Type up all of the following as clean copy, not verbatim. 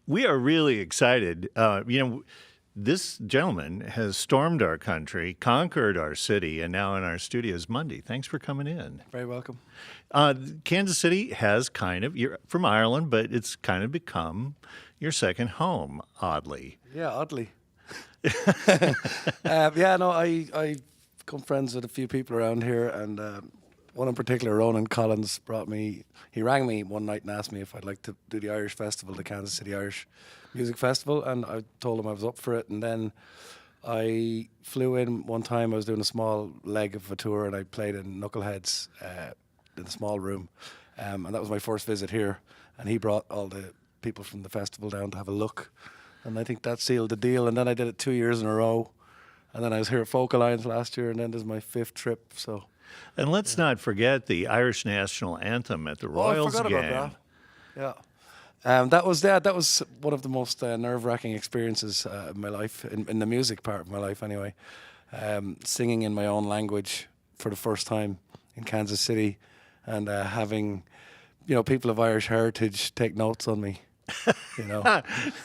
We are really excited. This gentleman has stormed our country, conquered our city, and now in our studio is Mundy. Thanks for coming in. Very welcome. Kansas City has you're from Ireland, but it's kind of become your second home, oddly. Yeah, oddly. I become friends with a few people around here, and one in particular, Ronan Collins, he rang me one night and asked me if I'd like to do the Irish Festival, the Kansas City Irish Music Festival, and I told him I was up for it, and then I flew in one time. I was doing a small leg of a tour, and I played in Knuckleheads in a small room, and that was my first visit here, and he brought all the people from the festival down to have a look, and I think that sealed the deal. And then I did it 2 years in a row, and then I was here at Folk Alliance last year, and then this is my 5th trip. So, and let's not forget the Irish national anthem at the Royals I forgot game. about that. Yeah, that was one of the most nerve-wracking experiences in my life, in the music part of my life anyway. Singing in my own language for the first time in Kansas City, and having people of Irish heritage take notes on me.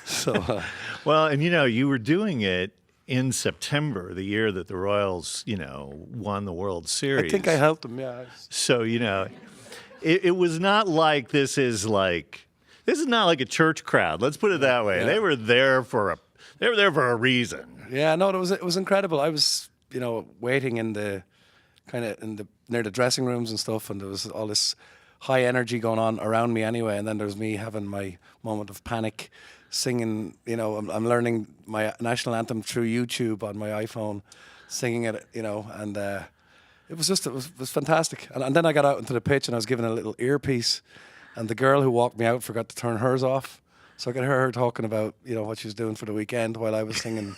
So well, and you were doing it in September, the year that the Royals, won the World Series. I think I helped them, yeah. So, it was not like this is not like a church crowd. Let's put it that way. Yeah. They were there for a reason. Yeah, no, it was incredible. I was, waiting in the near the dressing rooms and stuff, and there was all this high energy going on around me anyway, and then there's me having my moment of panic, singing. I'm learning my national anthem through YouTube on my iPhone, singing it. And it was fantastic. And then I got out into the pitch, and I was given a little earpiece, and the girl who walked me out forgot to turn hers off, so I could hear her talking about what she was doing for the weekend while I was singing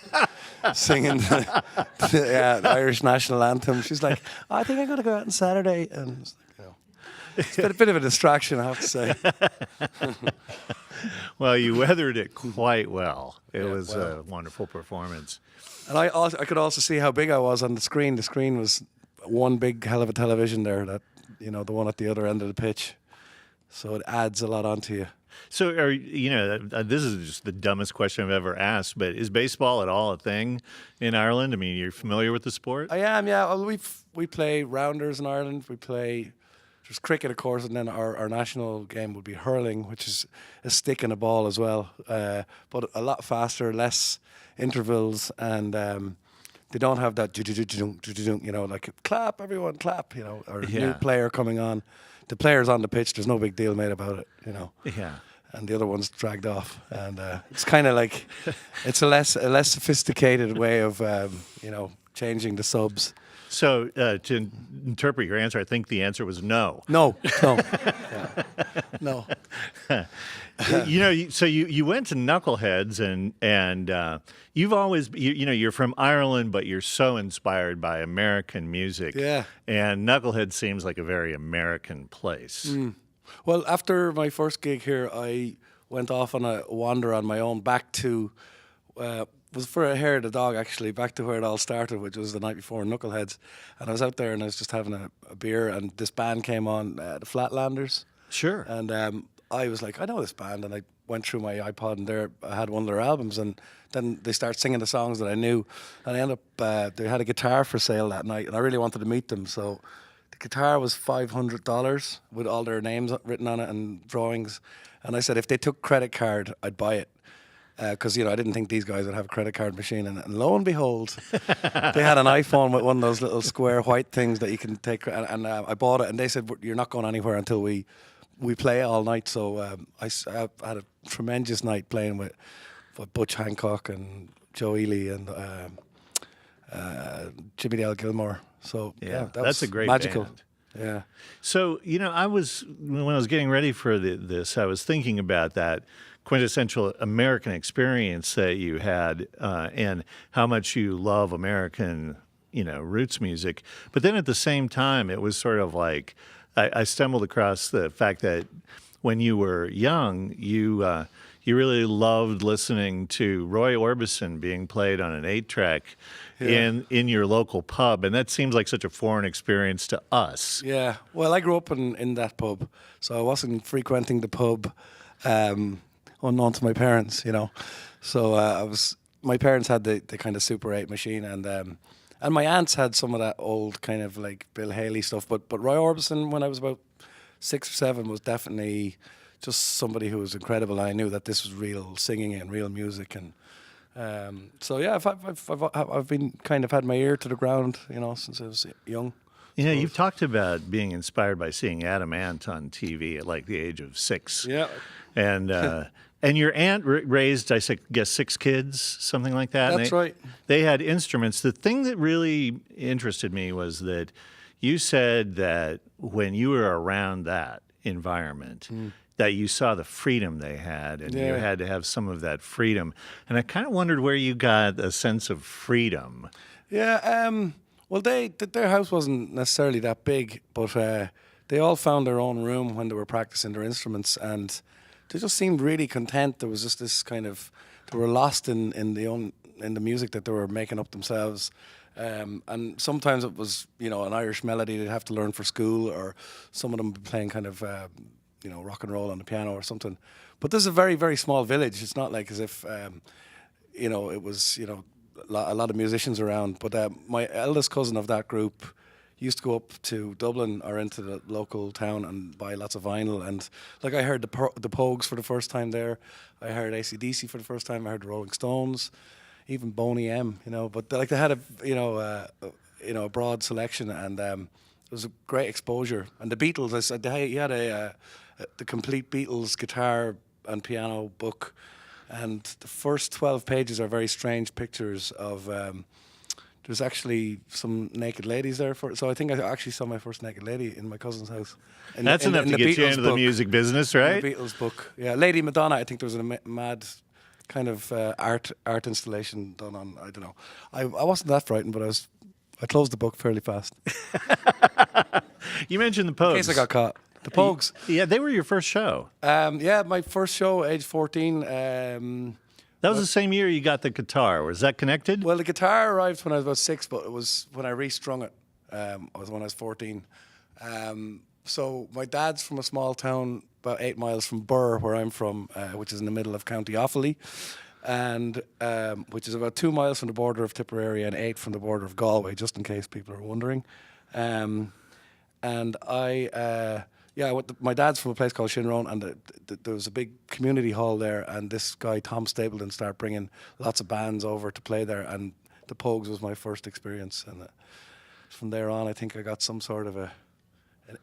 the Irish national anthem. She's like, I think I'm going to go out on Saturday, and it's been a bit of a distraction, I have to say. Well, you weathered it quite well. It was a wonderful performance. And I could also see how big I was on the screen. The screen was one big hell of a television there, that the one at the other end of the pitch. So it adds a lot onto you. So, this is just the dumbest question I've ever asked, but is baseball at all a thing in Ireland? I mean, you're familiar with the sport? I am, yeah. Well, we play rounders in Ireland. There's cricket, of course, and then our national game would be hurling, which is a stick and a ball as well, but a lot faster, less intervals, and they don't have that, like clap, everyone clap, or a new player coming on. The player's on the pitch, there's no big deal made about it, Yeah. And the other one's dragged off, and it's kind of like it's a less sophisticated way of changing the subs. So to interpret your answer, I think the answer was no. No. No. So you went to Knuckleheads, and you've always, you're from Ireland, but you're so inspired by American music. Yeah. And Knuckleheads seems like a very American place. Mm. Well, after my first gig here, I went off on a wander on my own back to, was for a hair of the dog actually, back to where it all started, which was the night before Knuckleheads. And I was out there and I was just having a beer, and this band came on, the Flatlanders. Sure. And I was like, I know this band, and I went through my iPod, and there I had one of their albums, and then they start singing the songs that I knew, and I ended up, they had a guitar for sale that night, and I really wanted to meet them, so the guitar was $500 with all their names written on it and drawings, and I said if they took credit card, I'd buy it. Because I didn't think these guys would have a credit card machine, and lo and behold, they had an iPhone with one of those little square white things that you can take. And I bought it, and they said you're not going anywhere until we play all night. So I had a tremendous night playing with Butch Hancock and Joe Ely and Jimmy Dale Gilmore. So yeah, that's a great magical. Band. Yeah. So when I was getting ready for this, I was thinking about that quintessential American experience that you had, and how much you love American, roots music. But then at the same time, it was sort of like I stumbled across the fact that when you were young, you really loved listening to Roy Orbison being played on an 8-track in your local pub, and that seems like such a foreign experience to us. Yeah, well, I grew up in that pub, so I wasn't frequenting the pub unknown to my parents, So my parents had the kind of Super 8 machine, and my aunts had some of that old kind of like Bill Haley stuff. But Roy Orbison, when I was about 6 or 7, was definitely just somebody who was incredible. And I knew that this was real singing and real music, and so yeah, I've been kind of had my ear to the ground, since I was young. You've talked about being inspired by seeing Adam Ant on TV at like the age of 6. Yeah. And your aunt raised, I guess, 6 kids, something like that. That's right. They had instruments. The thing that really interested me was that you said that when you were around that environment, that you saw the freedom they had, and you had to have some of that freedom. And I kind of wondered where you got a sense of freedom. Yeah. Well, their house wasn't necessarily that big, but they all found their own room when they were practicing their instruments, and they just seemed really content. There was just this kind of, they were lost in the music that they were making up themselves. And sometimes it was, an Irish melody they'd have to learn for school, or some of them playing kind of, rock and roll on the piano or something. But this is a very, very small village. It's not like as if, it was, a lot of musicians around. But my eldest cousin of that group used to go up to Dublin or into the local town and buy lots of vinyl. And like I heard the Pogues for the first time there. I heard AC/DC for the first time. I heard the Rolling Stones, even Boney M. But they had a broad selection, and it was a great exposure. And the Beatles, he had the complete Beatles guitar and piano book, and the first 12 pages are very strange pictures of. There's actually some naked ladies there. So I think I actually saw my first naked lady in my cousin's house. That's enough to get you into the music business, right? The Beatles book. Yeah, Lady Madonna, I think there was a mad kind of art installation done on, I don't know. I wasn't that frightened, but I closed the book fairly fast. You mentioned the Pogues. In case I got caught. The Pogues. Yeah, they were your first show. Yeah, my first show, age 14. That was the same year you got the guitar. Was that connected? Well, the guitar arrived when I was about 6, but it was when I restrung it. When I was 14. So my dad's from a small town about 8 miles from Birr, where I'm from, which is in the middle of County Offaly, and which is about 2 miles from the border of Tipperary and 8 from the border of Galway, just in case people are wondering. And my dad's from a place called Shinrone, and there was a big community hall there, and this guy, Tom Stapleton, started bringing lots of bands over to play there, and the Pogues was my first experience. And from there on, I think I got some sort of an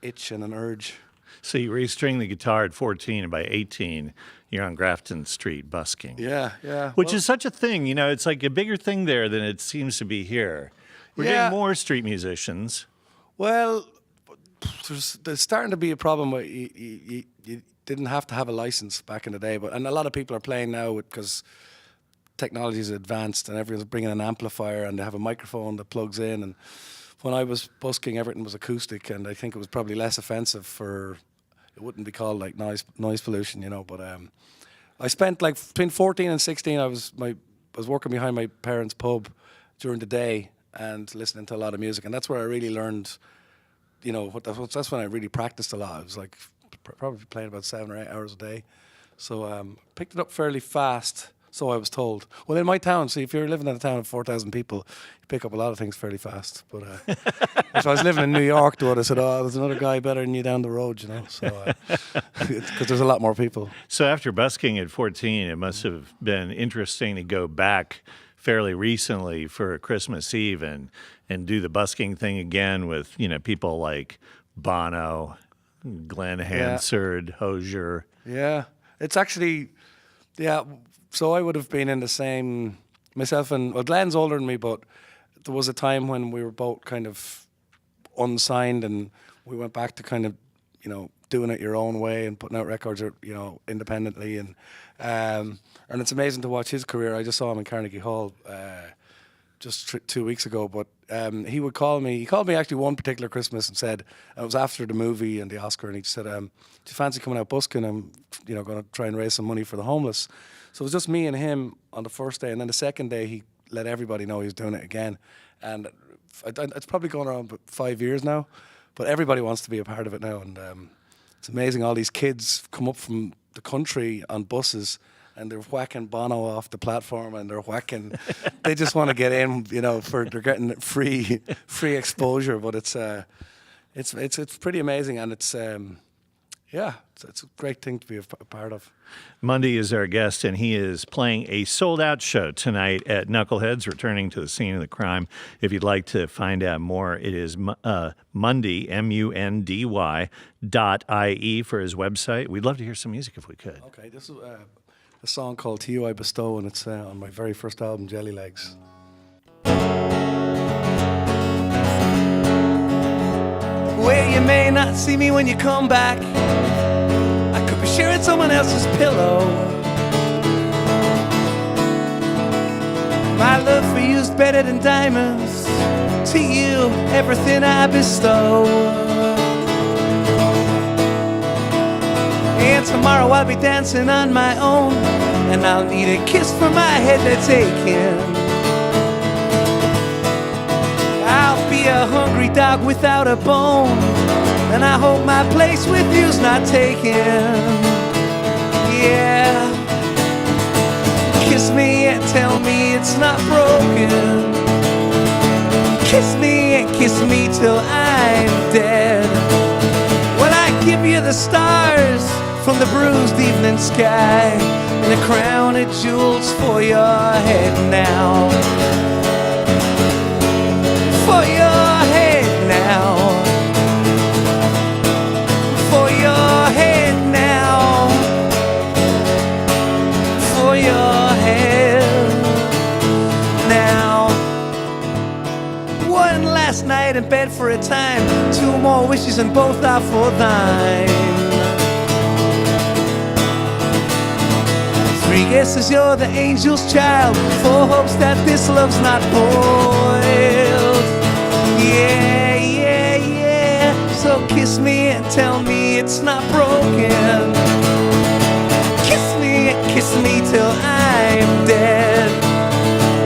itch and an urge. So you restring the guitar at 14, and by 18, you're on Grafton Street busking. Yeah. Which is such a thing, it's like a bigger thing there than it seems to be here. We're getting more street musicians. Well, there's starting to be a problem where you didn't have to have a license back in the day, and a lot of people are playing now because technology is advanced and everyone's bringing an amplifier and they have a microphone that plugs in. And when I was busking, everything was acoustic, and I think it was probably less offensive it wouldn't be called like noise pollution, But I spent like between 14 and 16, I was working behind my parents' pub during the day and listening to a lot of music, and that's where I really learned. That's when I really practiced a lot. I was like probably playing about 7 or 8 hours a day. So picked it up fairly fast, so I was told. Well, in my town, see, if you're living in a town of 4,000 people, you pick up a lot of things fairly fast. But if I was living in New York, I said, there's another guy better than you down the road, So, because there's a lot more people. So after busking at 14, it must have been interesting to go back fairly recently for Christmas Eve and do the busking thing again with, people like Bono, Glenn Hansard, Hozier. Yeah. It's actually, so I would have been in the same, myself and, Glenn's older than me, but there was a time when we were both kind of unsigned, and we went back to kind of, doing it your own way and putting out records, independently. And it's amazing to watch his career. I just saw him in Carnegie Hall just 2 weeks ago. But he would call me. He called me actually one particular Christmas and said, it was after the movie and the Oscar, and he just said, do you fancy coming out busking? I'm going to try and raise some money for the homeless. So it was just me and him on the first day, and then the second day he let everybody know he was doing it again. And it's probably going around about 5 years now, but everybody wants to be a part of it now. And it's amazing, all these kids come up from the country on buses and they're whacking Bono off the platform, and they're whacking. They just want to get in, you know, they're getting free exposure. But it's pretty amazing, and it's a great thing to be a part of. Mundy is our guest, and he is playing a sold-out show tonight at Knuckleheads, returning to the scene of the crime. If you'd like to find out more, it is Mundy, MUNDY.IE for his website. We'd love to hear some music if we could. Okay, this is a song called To You I Bestow, and it's on my very first album, Jelly Legs. Well, you may not see me when you come back. I could be sharing someone else's pillow. My love for you's better than diamonds. To you, everything I bestow. And tomorrow I'll be dancing on my own, and I'll need a kiss for my head to take in. I'll be a hungry dog without a bone, and I hope my place with you's not taken. Yeah. Kiss me and tell me it's not broken. Kiss me and kiss me till I'm dead. When I give you the stars from the bruised evening sky, and a crown of jewels for your head now. For your head now. For your head now. For your head now. One last night in bed for a time. Two more wishes and both are for thine. Three guesses you're the angel's child. Four hopes that this love's not boiled. Yeah, yeah, yeah. So kiss me and tell me it's not broken. Kiss me till I'm dead.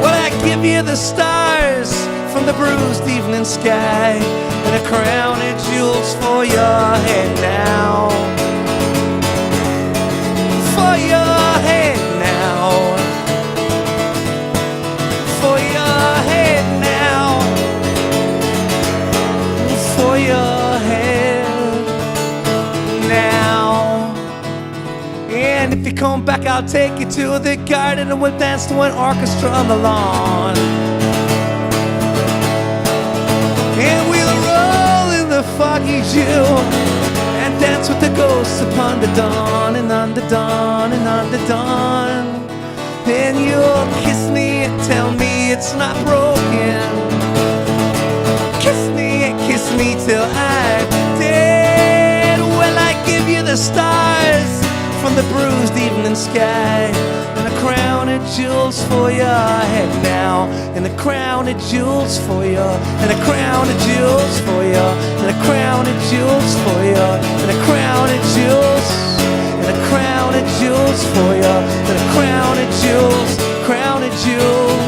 Well, I give you the stars from the bruised evening sky, and a crown of jewels for your head now. For your head now. For your head now. For your head now. And if you come back, I'll take you to the garden, and we'll dance to an orchestra on the lawn. And we'll roll in the foggy dew, and dance with the ghosts upon the dawn, and on the dawn, and on the dawn. Then you'll kiss me and tell me it's not broken. Kiss me till I'm dead. Well, I give you the stars from the bruised evening sky, and a crown of jewels for your head now, and a crown of jewels for your, and a crown of jewels for your, and a crown of jewels for your, and a crown of jewels, and a crown of jewels for your, and a crown of jewels, crown of jewels.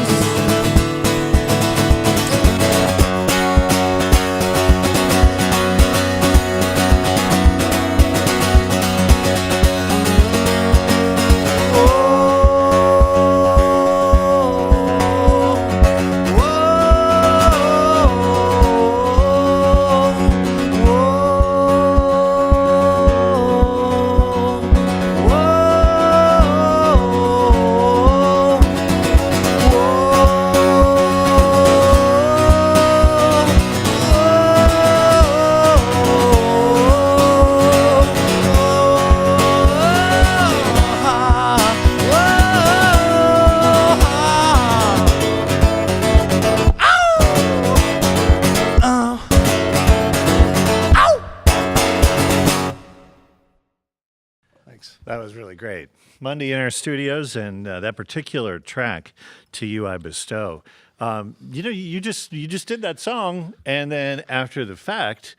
That was really great. Mundy in our studios, and that particular track, To You I Bestow. You just did that song, and then after the fact,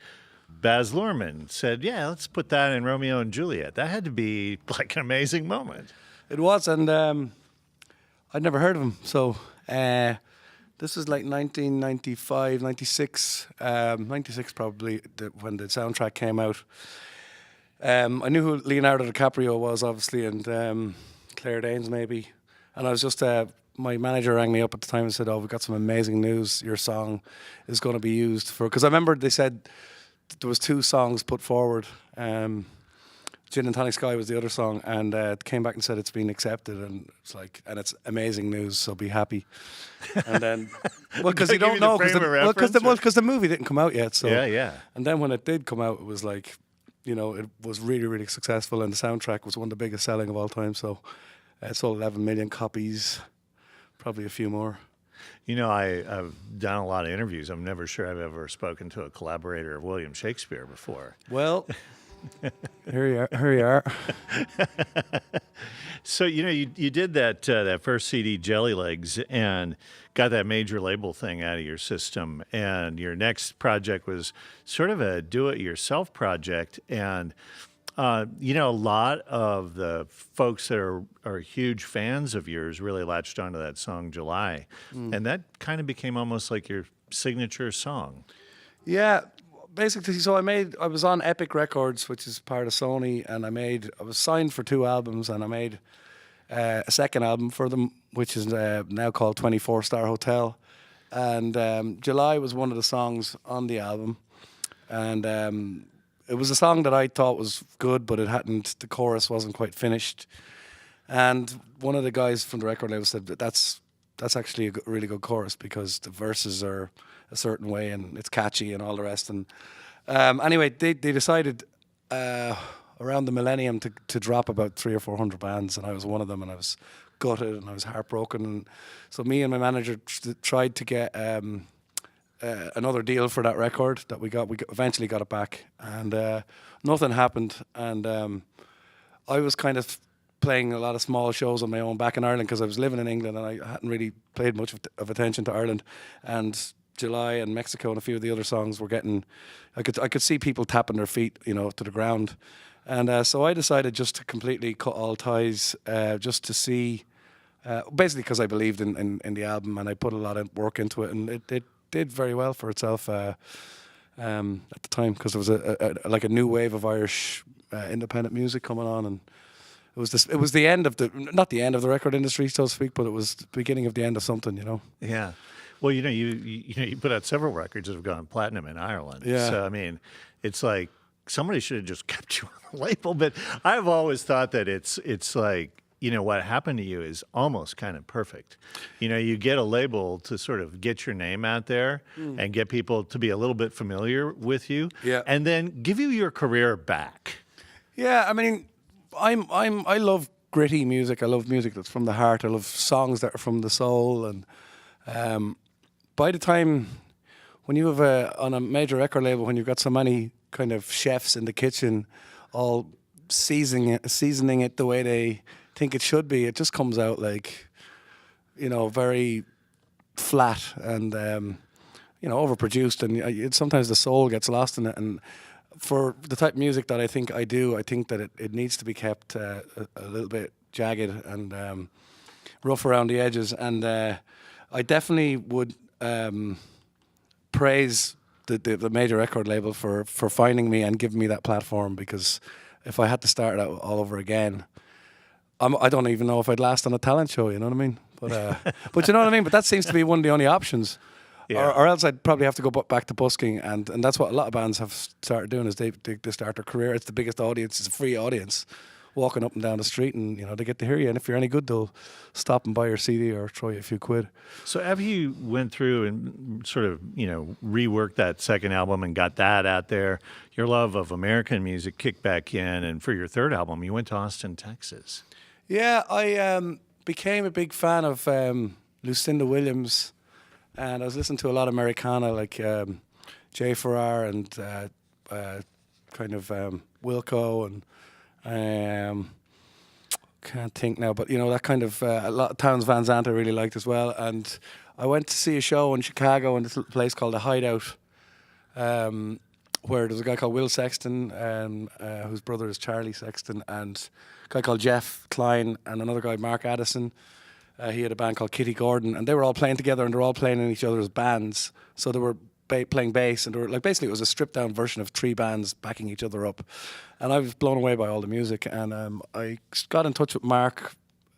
Baz Luhrmann said, yeah, let's put that in Romeo and Juliet. That had to be like an amazing moment. It was, and I'd never heard of him. So this was like 1995, 96, 96 probably, when the soundtrack came out. I knew who Leonardo DiCaprio was, obviously, and Claire Danes maybe. And I was just, my manager rang me up at the time and said, "Oh, we've got some amazing news. Your song is going to be used for," because I remember they said there was 2 songs put forward. Gin and Tonic Sky was the other song, and came back and said it's been accepted, and it's like, and it's amazing news, so be happy. And then, well, because you don't know, because the movie didn't come out yet, so Yeah. And then when it did come out, it was like, you know, it was really, really successful, and the soundtrack was one of the biggest selling of all time. So it sold 11 million copies, probably a few more. You know, I've done a lot of interviews. I'm never sure I've ever spoken to a collaborator of William Shakespeare before. Well, here you are. So, you know, you did that first CD, Jelly Legs, and got that major label thing out of your system. And your next project was sort of a do-it-yourself project. And, you know, a lot of the folks that are huge fans of yours really latched onto that song, July. And that kind of became almost like your signature song. Yeah. Basically, so I was on Epic Records, which is part of Sony, and I was signed for 2 albums, and I made a second album for them, which is now called 24 Star Hotel. And July was one of the songs on the album, and it was a song that I thought was good, but the chorus wasn't quite finished. And one of the guys from the record label said that's actually a really good chorus, because the verses are a certain way and it's catchy and all the rest. And anyway, they decided around the millennium to drop about 300 or 400 bands, and I was one of them, and I was gutted and I was heartbroken. And so me and my manager tried to get another deal for that record that we eventually got it back, and nothing happened. And I was kind of playing a lot of small shows on my own back in Ireland, because I was living in England and I hadn't really paid much of attention to Ireland. And July and Mexico and a few of the other songs were getting, I could see people tapping their feet, you know, to the ground. And so I decided just to completely cut all ties, just to see, basically because I believed in the album, and I put a lot of work into it, and it did very well for itself at the time, because there was like a new wave of Irish independent music coming on, and it was the end of not the end of the record industry, so to speak, but it was the beginning of the end of something, you know. Yeah. Well, you know, you put out several records that have gone platinum in Ireland. Yeah. So, I mean, it's like somebody should have just kept you on the label. But I've always thought that it's like, you know, what happened to you is almost kind of perfect. You know, you get a label to sort of get your name out there and get people to be a little bit familiar with you. Yeah. And then give you your career back. Yeah, I mean, I love gritty music. I love music that's from the heart. I love songs that are from the soul. And by the time, when you have on a major record label, when you've got so many kind of chefs in the kitchen, all seasoning it the way they think it should be, it just comes out like, you know, very flat and you know, overproduced, and sometimes the soul gets lost in it. And for the type of music that I think I do, I think that it needs to be kept a little bit jagged and rough around the edges. And I definitely would praise the major record label for finding me and giving me that platform, because if I had to start out all over again, I don't even know if I'd last on a talent show, you know what I mean? But you know what I mean? But that seems to be one of the only options. Yeah. Or else I'd probably have to go back to busking, and that's what a lot of bands have started doing, is they start their career. It's the biggest audience, it's a free audience, walking up and down the street, and you know, they get to hear you, and if you're any good, they'll stop and buy your CD or throw you a few quid. So have you went through and sort of, you know, reworked that second album and got that out there? Your love of American music kicked back in, and for your third album, you went to Austin, Texas. Yeah, I became a big fan of Lucinda Williams, and I was listening to a lot of Americana, like Jay Farrar and kind of Wilco, and can't think now, but you know, that kind of a lot of Townes Van Zandt I really liked as well. And I went to see a show in Chicago in this little place called The Hideout, where there's a guy called Will Sexton, whose brother is Charlie Sexton, and a guy called Jeff Klein, and another guy, Mark Addison. He had a band called Kitty Gordon, and they were all playing together, and they were all playing in each other's bands. So they were playing bass, and they were like, basically it was a stripped down version of 3 bands backing each other up. And I was blown away by all the music, and I got in touch with Mark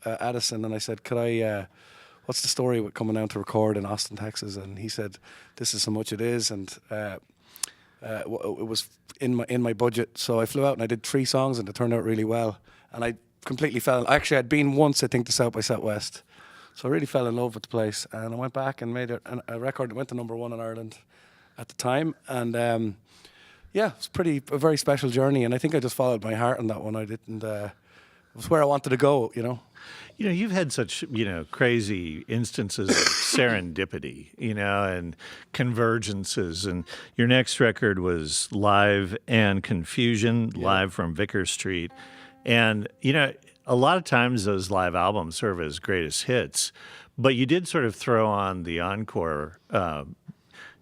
Addison, and I said, could I, what's the story with coming down to record in Austin, Texas? And he said, this is how much it is, and it was in my budget. So I flew out and I did 3 songs, and it turned out really well. And I completely actually I'd been once, I think, to South by Southwest. So I really fell in love with the place, and I went back and made a record that went to #1 in Ireland at the time. And yeah, it was a very special journey, and I think I just followed my heart on that one. I didn't, it was where I wanted to go, you know. You know, you've had such, crazy instances of serendipity, and convergences. And your next record was Live and Confusion, live from Vicker Street. And, a lot of times those live albums serve as greatest hits, but you did sort of throw on the encore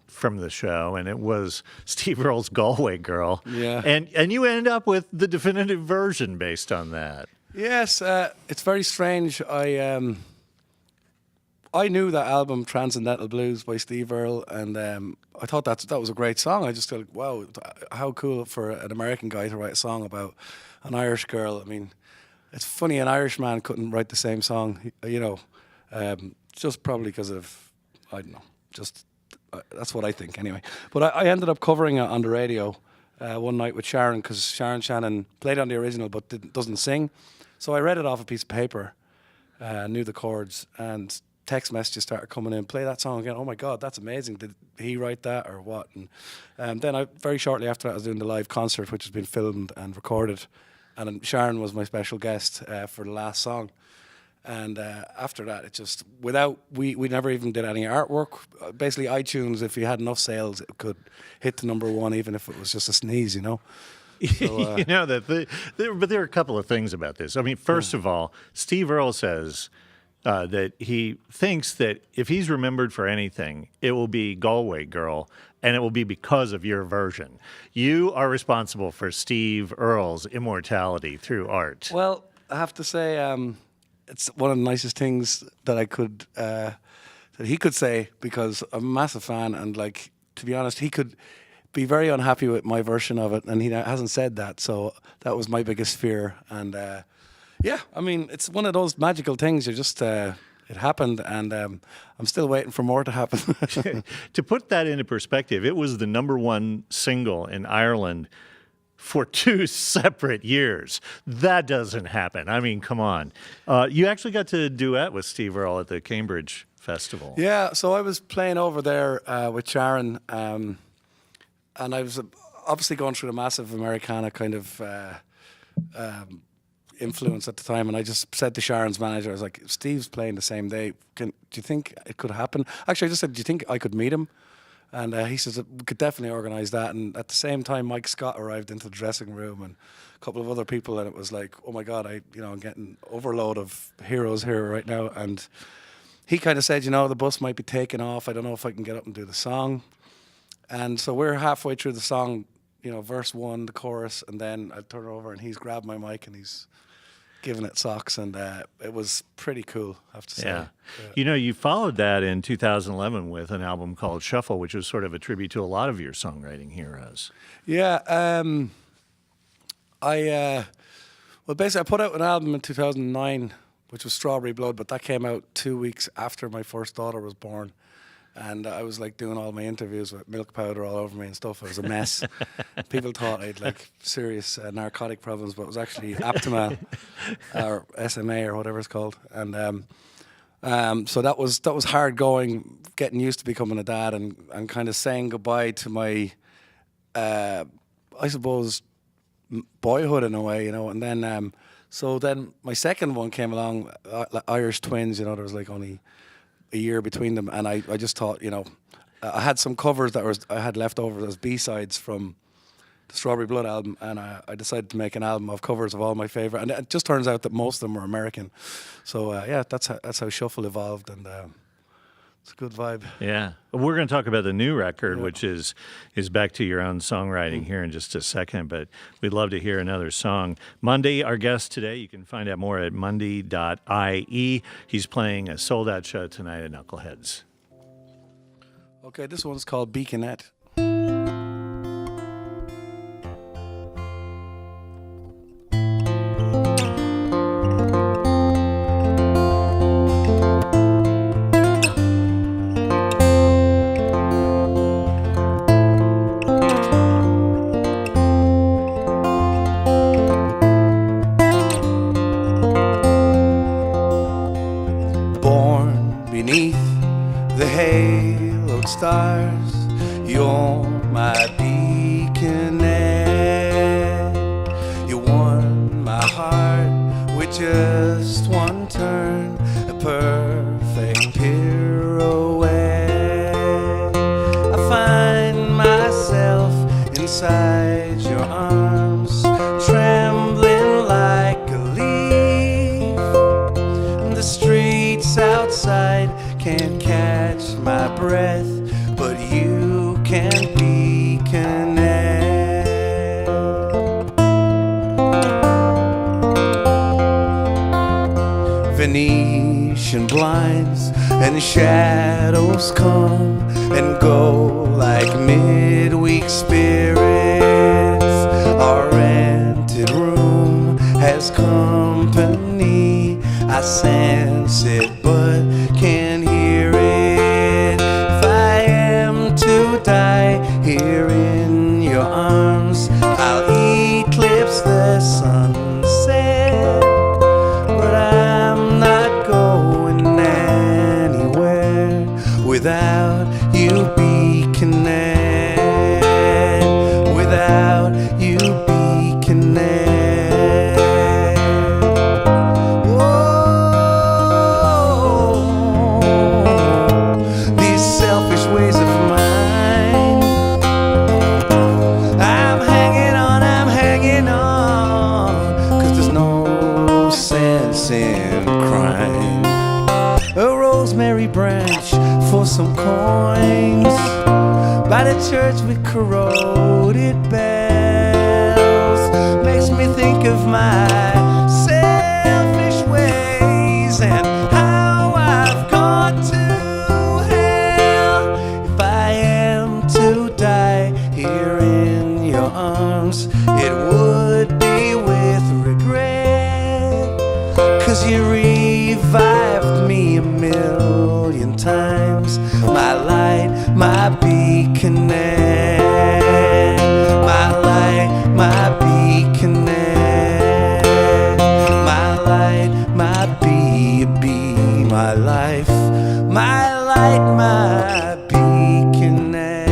from the show, and it was Steve Earle's Galway Girl. Yeah. And you end up with the definitive version based on that. Yes, it's very strange. I knew that album, Transcendental Blues by Steve Earle, and I thought that was a great song. I just thought, wow, how cool for an American guy to write a song about an Irish girl. I mean, it's funny, an Irish man couldn't write the same song, just probably because of, I don't know, just that's what I think anyway. But I ended up covering it on the radio one night with Sharon, because Sharon Shannon played on the original but doesn't sing. So I read it off a piece of paper, knew the chords, and text messages started coming in. Play that song again. Oh my God, that's amazing. Did he write that or what? And then very shortly after that, I was doing the live concert, which has been filmed and recorded. And then Sharon was my special guest for the last song. And after that, it just, we never even did any artwork. Basically, iTunes, if you had enough sales, it could hit the #1, even if it was just a sneeze, So, but there are a couple of things about this. I mean, first of all, Steve Earle says that he thinks that if he's remembered for anything, it will be Galway Girl, and it will be because of your version. You are responsible for Steve Earle's immortality through art. Well, I have to say, it's one of the nicest things that that he could say, because I'm a massive fan, and to be honest, he could be very unhappy with my version of it, and he hasn't said that. So that was my biggest fear. And yeah, I mean, it's one of those magical things. You just it happened, and I'm still waiting for more to happen. To put that into perspective, it was the #1 single in Ireland for 2 separate years. That doesn't happen. I mean, come on. You actually got to duet with Steve Earle at the Cambridge Festival. Yeah, so I was playing over there with Sharon, and I was obviously going through the massive Americana kind of influence at the time, and I just said to Sharon's manager, I was like, Steve's playing the same day. Do you think it could happen? Actually, I just said, do you think I could meet him? And he says, we could definitely organise that. And at the same time, Mike Scott arrived into the dressing room, and a couple of other people, and it was like, oh my God, I'm getting overload of heroes here right now. And he kind of said, the bus might be taking off. I don't know if I can get up and do the song. And so we're halfway through the song, verse 1, the chorus, and then I turn over and he's grabbed my mic and he's giving it socks, and it was pretty cool, I have to say. Yeah. You followed that in 2011 with an album called Shuffle, which was sort of a tribute to a lot of your songwriting heroes. Yeah. Well, basically, I put out an album in 2009, which was Strawberry Blood, but that came out 2 weeks after my first daughter was born. And I was doing all my interviews with milk powder all over me and stuff. It was a mess. People thought I had serious narcotic problems, but it was actually Aptamil or SMA or whatever it's called. And so that was hard going, getting used to becoming a dad and kind of saying goodbye to my, I suppose, boyhood in a way, And then so then my second one came along, Irish Twins. There was only a year between them, and I just thought, I had some covers that I had left over as B-sides from the Strawberry Blood album, and I decided to make an album of covers of all my favorite, and it just turns out that most of them were American. So yeah, that's how Shuffle evolved, and it's a good vibe. Yeah, we're going to talk about the new record, which is back to your own songwriting here in just a second, but we'd love to hear another song. Mundy, our guest today, you can find out more at mundy.ie. He's playing a sold-out show tonight at Knuckleheads. Okay, this one's called Beaconette. haloed stars, you're my beaconette. You won my heart with just one turn, a perfect pirouette. I find myself inside your arms, trembling like a leaf. The streets outside can't catch my breath, but you can reconnect. Venetian blinds and shadows come and go like midweek spirits. Our rented room has company. I sense it but can't hear it. If I am to die here in your arms, I'll eclipse the sunset. But I'm not going anywhere without you connect. Without you connect. Branch for some coins by the church with corroded bells. Makes me think of my selfish ways and how I've gone to hell. If I am to die here in your arms, it would be with regret, 'cause you revived me a million times. My light, my beaconette. My light, my beaconette. My light, my my life. My light, my beaconette.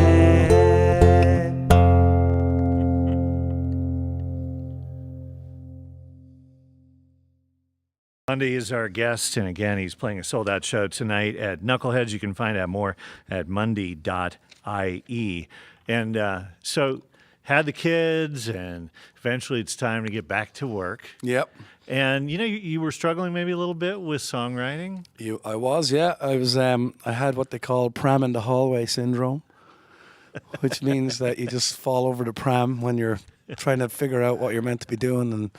Mundy is our guest, and again, he's playing a sold-out show tonight at Knuckleheads. You can find out more at mundy.ie. And so, had the kids, and eventually it's time to get back to work. Yep. And you were struggling maybe a little bit with songwriting. I was, yeah. I was. I had what they call pram in the hallway syndrome, which means that you just fall over the pram when you're trying to figure out what you're meant to be doing, and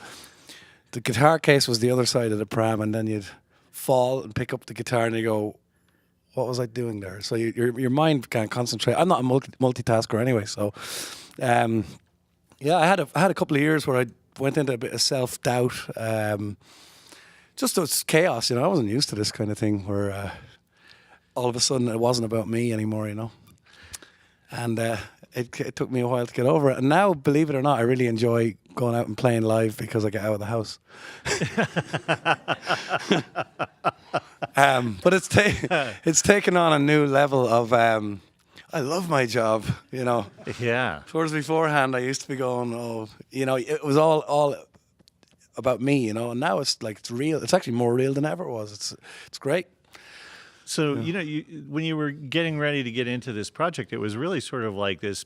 the guitar case was the other side of the pram, and then you'd fall and pick up the guitar and you go, what was I doing there? So your mind can't concentrate. I'm not a multitasker anyway, so yeah, I had a couple of years where I went into a bit of self-doubt. Just it was chaos, I wasn't used to this kind of thing where all of a sudden it wasn't about me anymore, and it took me a while to get over it. And now, believe it or not, I really enjoy going out and playing live because I get out of the house. But it's taken on a new level of I love my job, Yeah. Whereas beforehand I used to be going, it was all about me, and now it's like it's real. It's actually more real than ever it was. It's great. So, when you were getting ready to get into this project, it was really sort of like this,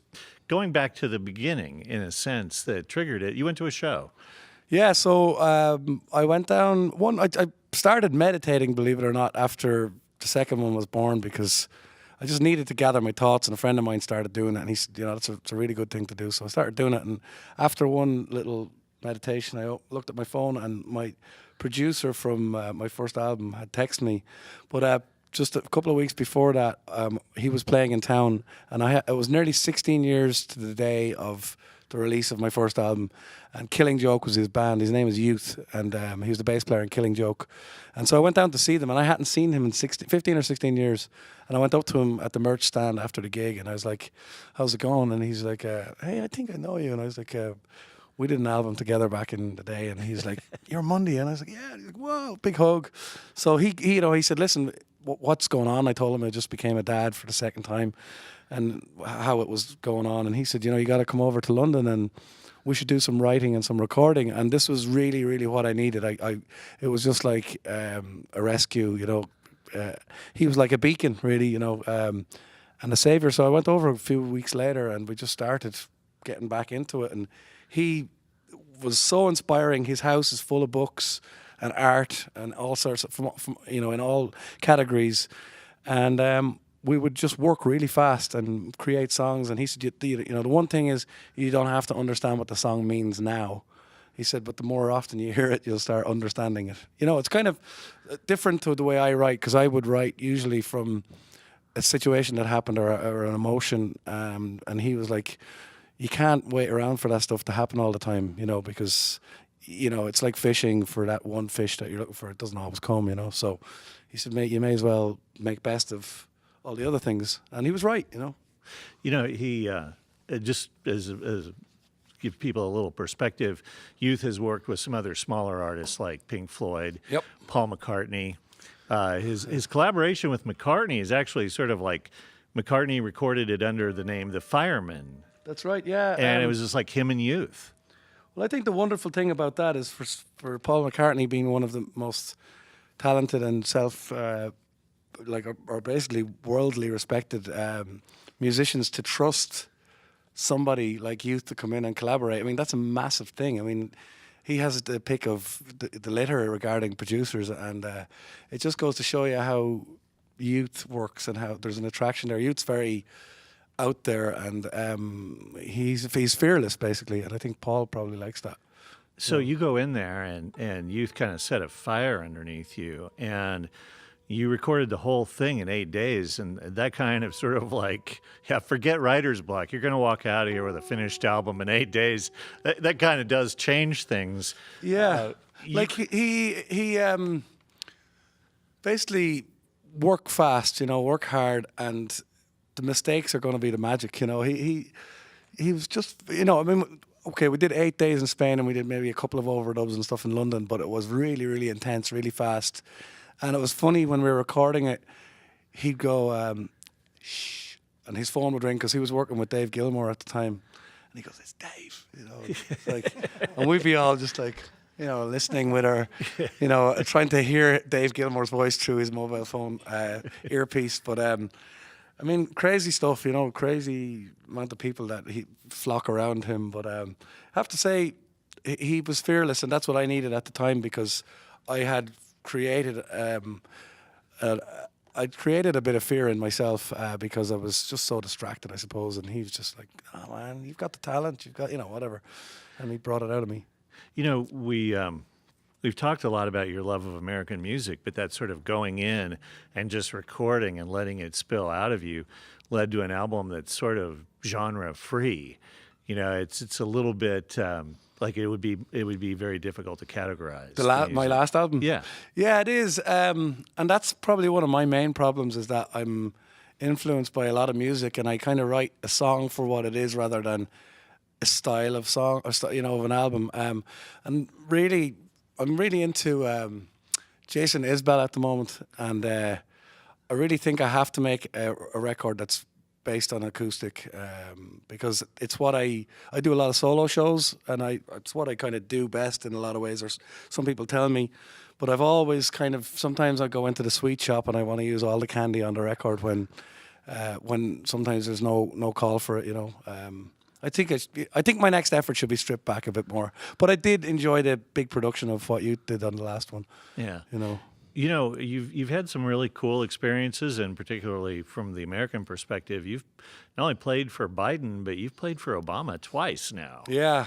going back to the beginning, in a sense, that triggered it. You went to a show. Yeah, so I went down I started meditating, believe it or not, after the second one was born, because I just needed to gather my thoughts, and a friend of mine started doing it, and he said, it's a really good thing to do. So I started doing it, and after one little meditation, I looked at my phone, and my producer from my first album had texted me, but just a couple of weeks before that, he was playing in town, and it was nearly 16 years to the day of the release of my first album, and Killing Joke was his band. His name is Youth, and he was the bass player in Killing Joke. And so I went down to see them, and I hadn't seen him in 15 or 16 years. And I went up to him at the merch stand after the gig, and I was like, how's it going? And he's like, hey, I think I know you. And I was like, we did an album together back in the day. And he's like, you're Mundy. And I was like, yeah. He's like, whoa, big hug. So he said, listen, what's going on. I told him I just became a dad for the second time, and how it was going on. And he said, you got to come over to London and we should do some writing and some recording. And this was really, really what I needed. It was just like a rescue, he was like a beacon, really, and a savior. So I went over a few weeks later and we just started getting back into it. And he was so inspiring. His house is full of books and art and all sorts of, from in all categories. And we would just work really fast and create songs. And he said, the one thing is you don't have to understand what the song means now. He said, but the more often you hear it, you'll start understanding it. It's kind of different to the way I write, because I would write usually from a situation that happened or an emotion. And he was like, you can't wait around for that stuff to happen all the time, because, it's like fishing for that one fish that you're looking for. It doesn't always come, So he said, mate, you may as well make best of all the other things. And he was right, He just as give people a little perspective. Youth has worked with some other smaller artists like Pink Floyd, Yep. Paul McCartney. His collaboration with McCartney is actually sort of like McCartney recorded it under the name The Fireman. That's right, yeah. And it was just like him and Youth. Well, I think the wonderful thing about that is for Paul McCartney being one of the most talented and or basically worldly respected musicians, to trust somebody like Youth to come in and collaborate. I mean, that's a massive thing. I mean, he has the pick of the litter regarding producers, and it just goes to show you how Youth works and how there's an attraction there. Youth's very out there, and he's fearless, basically, and I think Paul probably likes that. So you go in there, and Youth kind of set a fire underneath you, and you recorded the whole thing in 8 days, and that kind of sort of like, forget writer's block. You're going to walk out of here with a finished album in 8 days. That kind of does change things. Yeah, he basically work fast, work hard, and the mistakes are going to be the magic. He was just, okay, we did 8 days in Spain, and we did maybe a couple of overdubs and stuff in London, but it was really, really intense, really fast. And it was funny when we were recording it, he'd go, shh, and his phone would ring because he was working with Dave Gilmour at the time. And he goes, it's Dave, It's like, and we'd be all just like, listening with our, trying to hear Dave Gilmour's voice through his mobile phone earpiece. But I mean, crazy stuff, crazy amount of people that he flock around him. But I have to say, he was fearless, and that's what I needed at the time, because I had created I'd created a bit of fear in myself because I was just so distracted, I suppose. And he was just like, "Oh man, you've got the talent, you've got whatever," and he brought it out of me. We've talked a lot about your love of American music, but that sort of going in and just recording and letting it spill out of you led to an album that's sort of genre free. It's a little bit. Like it would be very difficult to categorize. My last album? Yeah. Yeah, it is. And that's probably one of my main problems, is that I'm influenced by a lot of music, and I kind of write a song for what it is rather than a style of song, or of an album. And really, I'm really into Jason Isbell at the moment, and I really think I have to make a record that's based on acoustic, because it's what I do a lot of solo shows, and it's what I kind of do best in a lot of ways, or some people tell me. But I've always sometimes I go into the sweet shop and I want to use all the candy on the record when sometimes there's no call for it. I think my next effort should be stripped back a bit more. But I did enjoy the big production of what you did on the last one. Yeah. You've had some really cool experiences, and particularly from the American perspective, you've not only played for Biden, but you've played for Obama twice now. Yeah,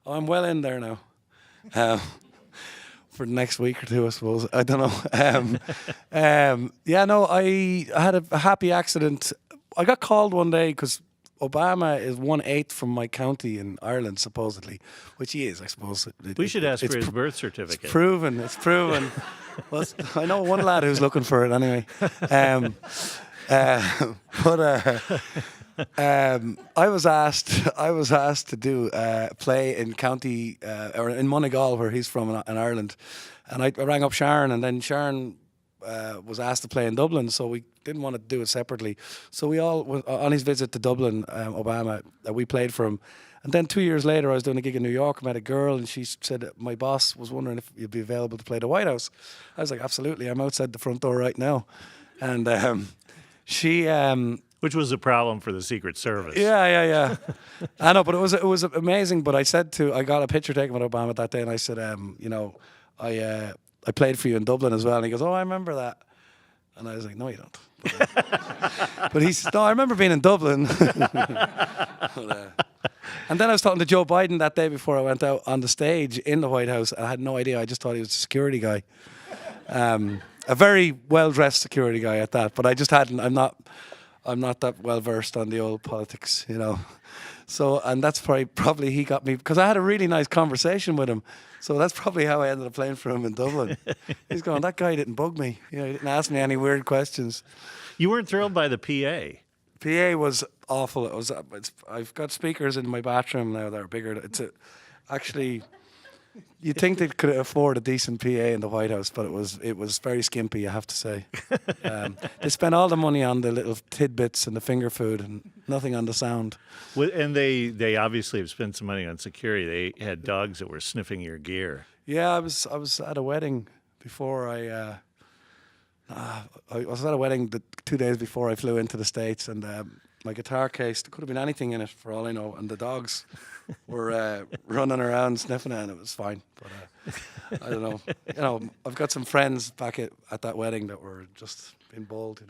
I'm well in there now. For the next week or two, I suppose. I don't know. I had a happy accident. I got called one day because Obama is 1/8 from my county in Ireland, supposedly, which he is, I suppose. We should ask for his birth certificate. It's proven. Well, I know one lad who's looking for it anyway. I was asked to do play in county or in Mundy, where he's from in Ireland, and I rang up Sharon, and then Sharon was asked to play in Dublin, so we didn't want to do it separately. So we all, on his visit to Dublin, Obama, we played for him. And then 2 years later, I was doing a gig in New York. I met a girl, and she said that my boss was wondering if you'd be available to play the White House. I was like, absolutely. I'm outside the front door right now. And she... Which was a problem for the Secret Service. Yeah. I know, but it was amazing. But I got a picture taken with Obama that day, and I said, I played for you in Dublin as well. And he goes, oh, I remember that. And I was like, no, you don't. But he said, no, I remember being in Dublin. And then I was talking to Joe Biden that day before I went out on the stage in the White House. I had no idea. I just thought he was a security guy. A very well-dressed security guy at that. But I just hadn't, I'm not that well versed on the old politics, So, and that's probably he got me, because I had a really nice conversation with him. So that's probably how I ended up playing for him in Dublin. He's going, that guy didn't bug me. He didn't ask me any weird questions. You weren't thrilled by the PA. PA was awful. I've got speakers in my bathroom now that are bigger. Actually, you'd think they could afford a decent PA in the White House, but it was very skimpy, I have to say. They spent all the money on the little tidbits and the finger food and nothing on the sound. Well, and they obviously have spent some money on security. They had dogs that were sniffing your gear. Yeah, I was at a wedding before I was at a wedding 2 days before I flew into the States, and my guitar case, there could have been anything in it for all I know, and the dogs were running around sniffing it, and it was fine. But I don't know. I've got some friends back at that wedding that were just being bold,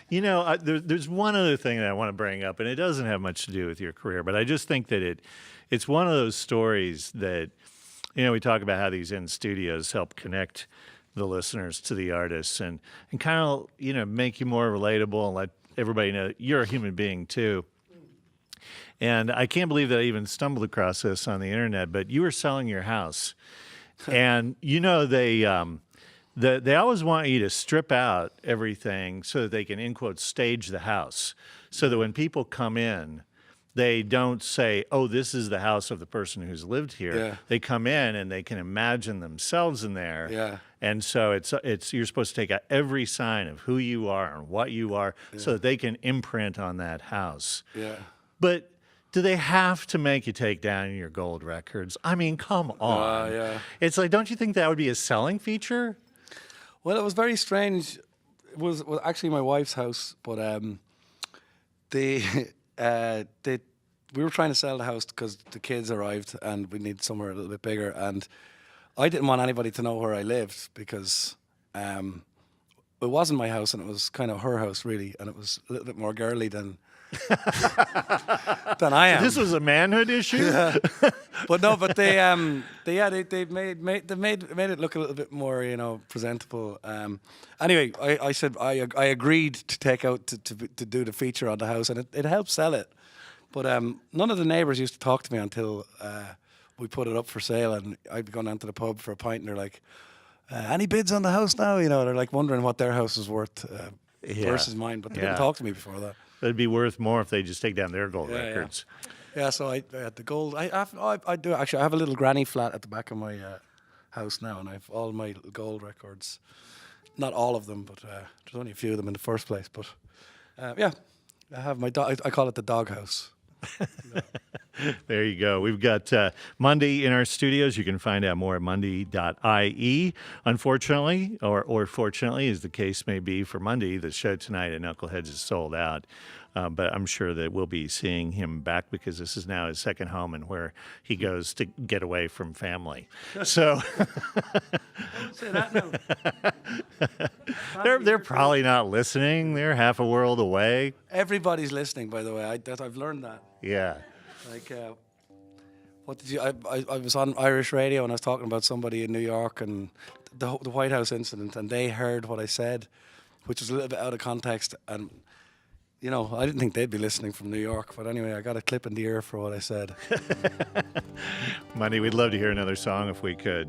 There's one other thing that I want to bring up, and it doesn't have much to do with your career, but I just think that it's one of those stories that, we talk about how these in studios help connect the listeners to the artists and kind of, make you more relatable and let everybody know you're a human being too. And I can't believe that I even stumbled across this on the internet, but you were selling your house. And, they always want you to strip out everything so that they can, in quotes, stage the house. So that when people come in, they don't say, oh, this is the house of the person who's lived here. Yeah. They come in and they can imagine themselves in there. Yeah. And so it's you're supposed to take out every sign of who you are and what you are so that they can imprint on that house. Yeah. But do they have to make you take down your gold records? I mean, come on. Yeah. It's like, don't you think that would be a selling feature? Well, it was very strange. It was actually my wife's house, but we were trying to sell the house because the kids arrived and we needed somewhere a little bit bigger. And I didn't want anybody to know where I lived because it wasn't my house and it was kind of her house, really. And it was a little bit more girly than I am. This was a manhood issue? Yeah. But they made it look a little bit more, presentable. Anyway, I said I agreed to take out to do the feature on the house, and it helped sell it. But none of the neighbours used to talk to me until we put it up for sale, and I'd be going down to the pub for a pint, and they're like, "Any bids on the house now?" They're like wondering what their house was worth versus mine, but they didn't talk to me before that. It'd be worth more if they just take down their gold records. Yeah, so I had the gold. I do actually. I have a little granny flat at the back of my house now, and I have all my gold records. Not all of them, but there's only a few of them in the first place. But I have my dog. I call it the dog house. There you go. We've got Mundy in our studios. You can find out more at mundy.ie. Unfortunately, or fortunately, as the case may be for Mundy, the show tonight at Knuckleheads is sold out. But I'm sure that we'll be seeing him back because this is now his second home and where he goes to get away from family. So Don't say that now. they're probably not listening. They're half a world away. Everybody's listening, by the way. I've learned that. Yeah. Like, what did you? I was on Irish radio and I was talking about somebody in New York and the White House incident, and they heard what I said, which was a little bit out of context, and I didn't think they'd be listening from New York, but anyway, I got a clip in the ear for what I said. Mundy, we'd love to hear another song if we could.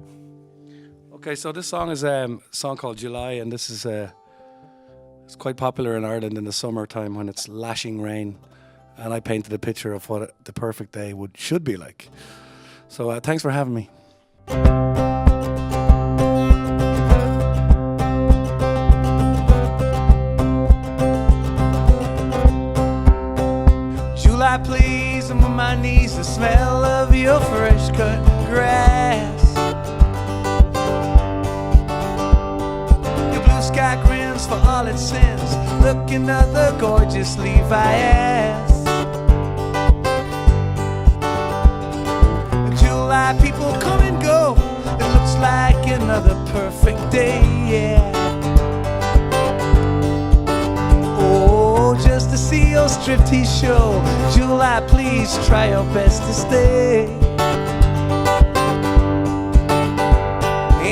Okay, so this song is a song called July, and this is it's quite popular in Ireland in the summertime when it's lashing rain. And I painted a picture of what the perfect day should be like. So thanks for having me. July grins for all its sins, looking at the gorgeous Levi's. July people come and go, it looks like another perfect day, yeah. Oh, just to see your striptease show, July, please try your best to stay.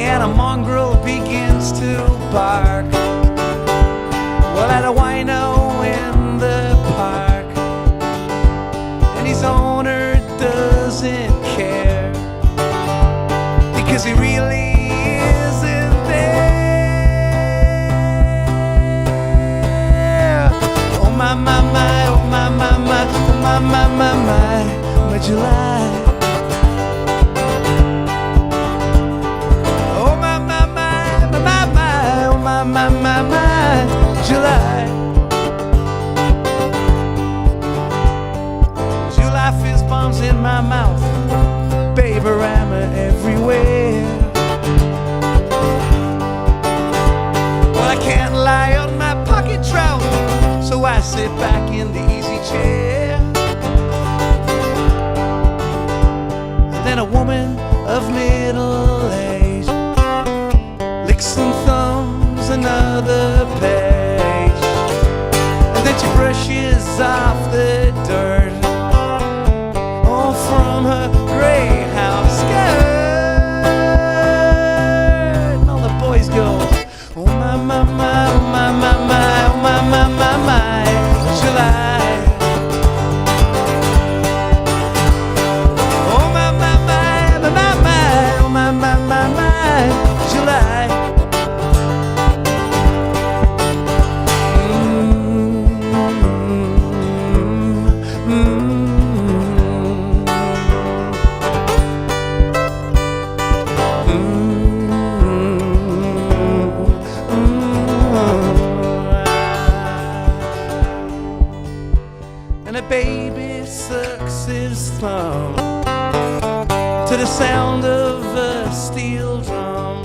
And a mongrel begins to bark, well, at a wino in the park, and his owner doesn't care, because he really isn't there. Oh my, my, my, oh my, my, my, oh my, my, my, my July. Oh my, my, my, my, my, my, oh my, my, my, my July. July fizz bombs in my mouth, baby-rama everywhere. Well, I can't lie on my pocket trout, so I sit back in the easy chair. Then a woman of middle age licks some thumbs, another page, and then she brushes off the dirt from her gray house skirt. And all the boys go, oh my, my, my, oh my, my, my, oh my, my, my, my July. Oh my, my, my, my, my, my, oh my, my, my, my July. And a baby sucks his thumb to the sound of a steel drum,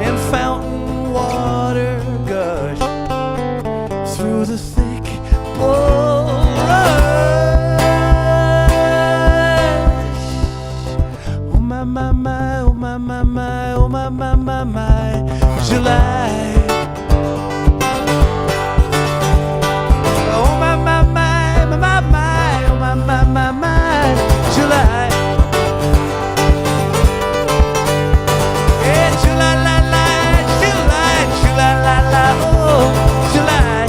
and fountain water gush through the thick bulrush. Oh my, my, my, oh my, my, my, oh my, my, my, my July. My July. Yeah, July, la, la, July, July, la, la, oh, July.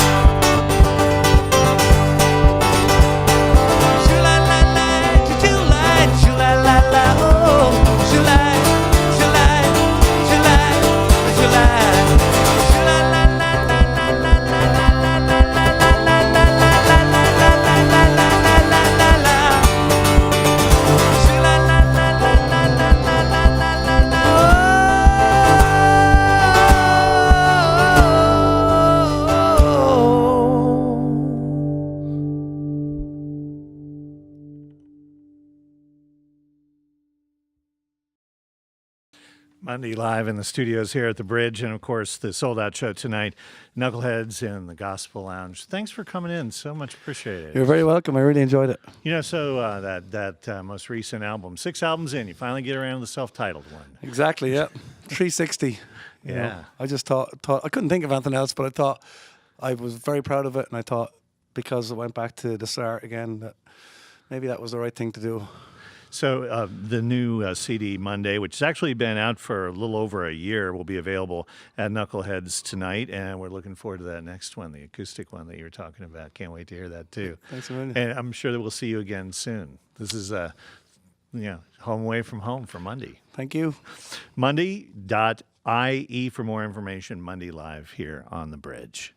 July, la, la, July, July, la, la, oh, July, July, July, July. July, la, la, la, la, la, la, la, la, la, la, la, la, la, la, la, la, la, la. Mundy live in the studios here at the Bridge, and of course the sold-out show tonight, Knuckleheads in the Gospel Lounge. Thanks for coming in, so much appreciated. You're very welcome. I really enjoyed it. You know, so that most recent album, 6 albums in, you finally get around to the self-titled one. Exactly, yeah. 360. You know, I just thought I couldn't think of anything else, but I thought I was very proud of it, and I thought because it went back to the start again, that maybe that was the right thing to do. So the new CD Monday, which has actually been out for a little over a year, will be available at Knuckleheads tonight, and we're looking forward to that next one, the acoustic one that you were talking about. Can't wait to hear that too. Thanks a million. And I'm sure that we'll see you again soon. This is home away from home for Mundy. Thank you. Mundy.ie for more information. Mundy live here on the Bridge.